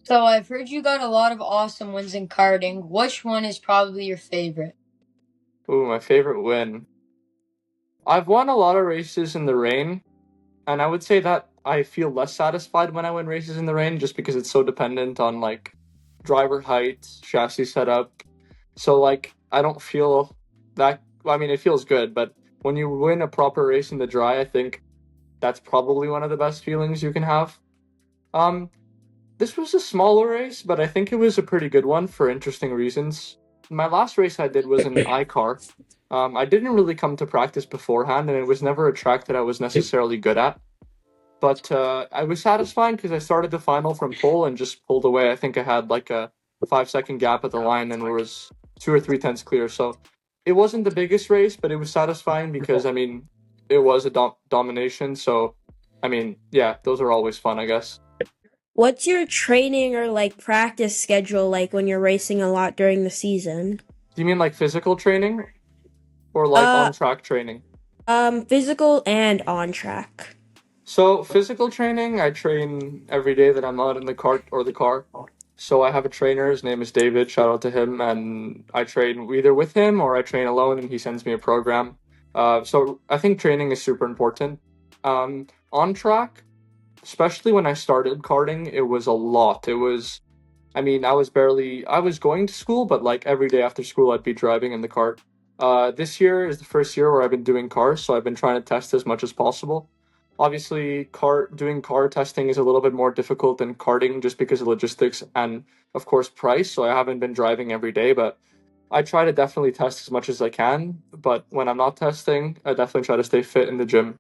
So I've heard you got a lot of awesome wins in karting. Which one is probably your favorite? Ooh, my favorite win. I've won a lot of races in the rain, and I would say that I feel less satisfied when I win races in the rain just because it's so dependent on like driver height, chassis setup. So like I don't feel that well, I mean it feels good, but when you win a proper race in the dry, I think that's probably one of the best feelings you can have. Um this was a smaller race, but I think it was a pretty good one for interesting reasons. My last race I did was an iCar. I didn't really come to practice beforehand, and it was never a track that I was necessarily good at. But I was satisfied because I started the final from pole and just pulled away. I think I had like a 5 second gap at the line and was 2 or 3 tenths clear. So it wasn't the biggest race, but it was satisfying because I mean it was a domination. So I mean, yeah, those are always fun, I guess. What's your training or like practice schedule like when you're racing a lot during the season? Do you mean like physical training or like Uh, on track training? Physical and on track. So physical training, I train every day that I'm not in the cart or the car. So I have a trainer. His name is David. Shout out to him. And I train either with him or I train alone, and he sends me a program. So I think training is super important. On track, especially when I started karting, it was a lot. I mean, I was going to school, but like every day after school, I'd be driving in the cart. This year is the first year where I've been doing cars, so I've been trying to test as much as possible. Obviously, doing car testing is a little bit more difficult than karting just because of logistics and, of course, price. So I haven't been driving every day, but I try to definitely test as much as I can. But when I'm not testing, I definitely try to stay fit in the gym.